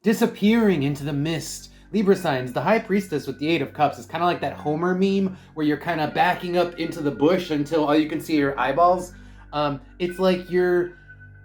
disappearing into the mist. Libra signs, the High Priestess with the Eight of Cups is kind of like that Homer meme where you're kind of backing up into the bush until all you can see are your eyeballs. It's like you're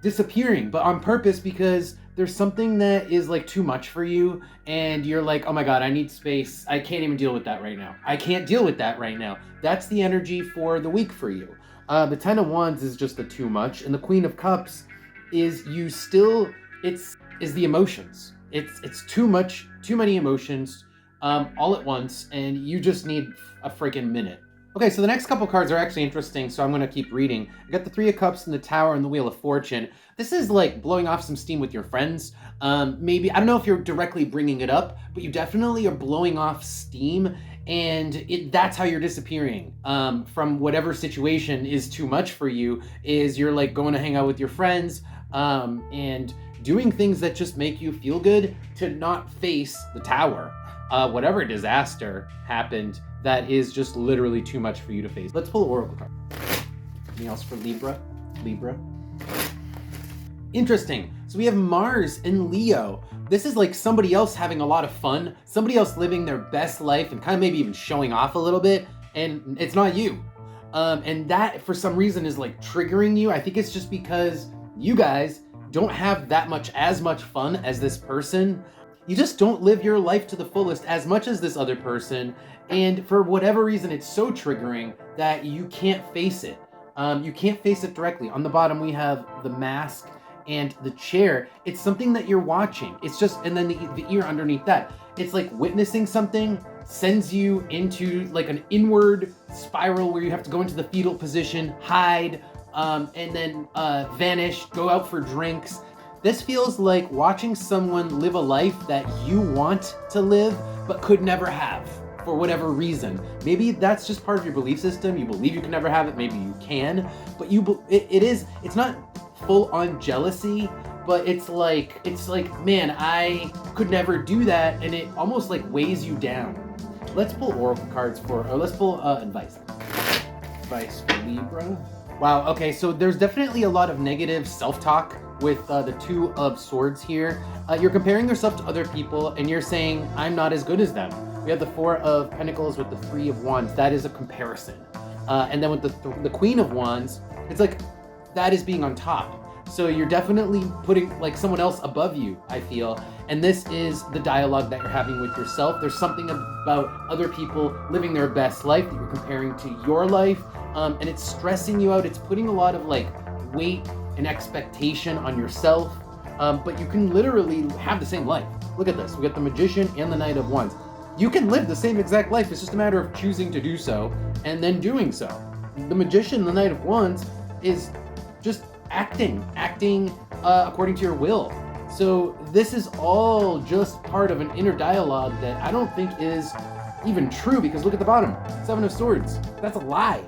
disappearing, but on purpose, because there's something that is like too much for you, and you're like, oh my god, I need space. I can't even deal with that right now. I can't deal with that right now. That's the energy for the week for you. The Ten of Wands is just the too much, and the Queen of Cups is you still, is the emotions. It's too much, too many emotions all at once, and you just need a freaking minute. Okay, so the next couple cards are actually interesting, so I'm going to keep reading. I got the Three of Cups and the Tower and the Wheel of Fortune. This is like blowing off some steam with your friends. Maybe, I don't know if you're directly bringing it up, but you definitely are blowing off steam, and that's how you're disappearing from whatever situation is too much for you, is you're like going to hang out with your friends and doing things that just make you feel good to not face the tower. Whatever disaster happened, that is just literally too much for you to face. Let's pull an oracle card. Anything else for Libra? Interesting. So we have Mars in Leo. This is like somebody else having a lot of fun, somebody else living their best life and kind of maybe even showing off a little bit, and it's not you. And that for some reason is like triggering you. I think it's just because you guys don't have as much fun as this person. You just don't live your life to the fullest as much as this other person, and for whatever reason it's so triggering that you can't face it. You can't face it directly. On the bottom we have the Mask and the Chair. It's something that you're watching. It's just, and then the ear underneath that. It's like witnessing something sends you into like an inward spiral where you have to go into the fetal position, hide, and then vanish, go out for drinks. This feels like watching someone live a life that you want to live but could never have for whatever reason. Maybe that's just part of your belief system. You believe you can never have it. Maybe you can, but it's not full on jealousy, but it's like, man, I could never do that, and it almost like weighs you down. Let's pull oracle cards let's pull advice. Advice for Libra. Wow, okay, so there's definitely a lot of negative self-talk with the Two of Swords here. You're comparing yourself to other people, and you're saying, I'm not as good as them. We have the Four of Pentacles with the Three of Wands. That is a comparison. And then with the Queen of Wands, it's like, that is being on top. So you're definitely putting like someone else above you, I feel. And this is the dialogue that you're having with yourself. There's something about other people living their best life that you're comparing to your life. And it's stressing you out. It's putting a lot of like weight and expectation on yourself. But you can literally have the same life. Look at this. We got the Magician and the Knight of Wands. You can live the same exact life. It's just a matter of choosing to do so and then doing so. The Magician, the Knight of Wands, is just acting according to your will. So this is all just part of an inner dialogue that I don't think is even true, because look at the bottom, Seven of Swords. That's a lie.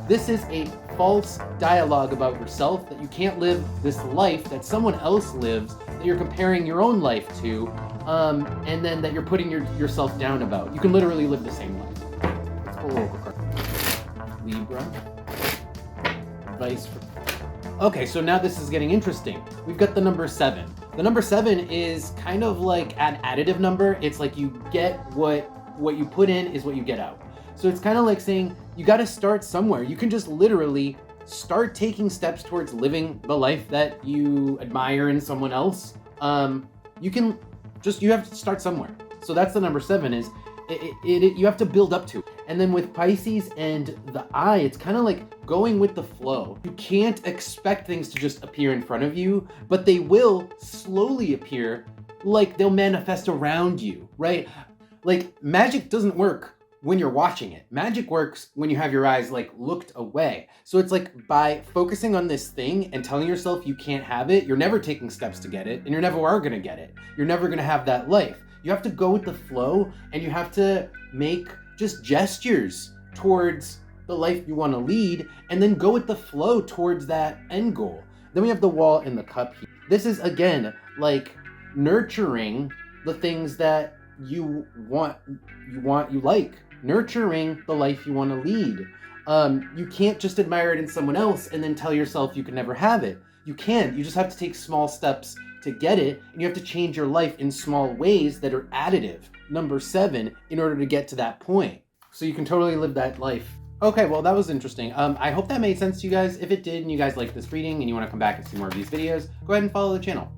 This is a false dialogue about yourself, that you can't live this life that someone else lives, that you're comparing your own life to, and then that you're putting yourself down about. You can literally live the same life. Let's pull a oracle card. Libra. Advice for... Okay, so now this is getting interesting. We've got the number 7. The number 7 is kind of like an additive number. It's like you get what you put in is what you get out. So it's kind of like saying you got to start somewhere. You can just literally start taking steps towards living the life that you admire in someone else. You have to start somewhere. So that's the number 7 is you have to build up to. And then with Pisces and the Eye, it's kind of like going with the flow. You can't expect things to just appear in front of you, but they will slowly appear, like they'll manifest around you, right? Like magic doesn't work when you're watching it. Magic works when you have your eyes like looked away. So it's like by focusing on this thing and telling yourself you can't have it, you're never taking steps to get it, and you never are gonna get it. You're never gonna have that life. You have to go with the flow, and you have to make just gestures towards the life you want to lead, and then go with the flow towards that end goal. Then we have the Wall and the Cup here. This is again like nurturing the things that you like, nurturing the life you want to lead. You can't just admire it in someone else and then tell yourself you can never have it. You can. You just have to take small steps to get it, and you have to change your life in small ways that are additive. Number 7, in order to get to that point. So you can totally live that life. Okay, well, that was interesting. I hope that made sense to you guys. If it did and you guys like this reading and you want to come back and see more of these videos, go ahead and follow the channel.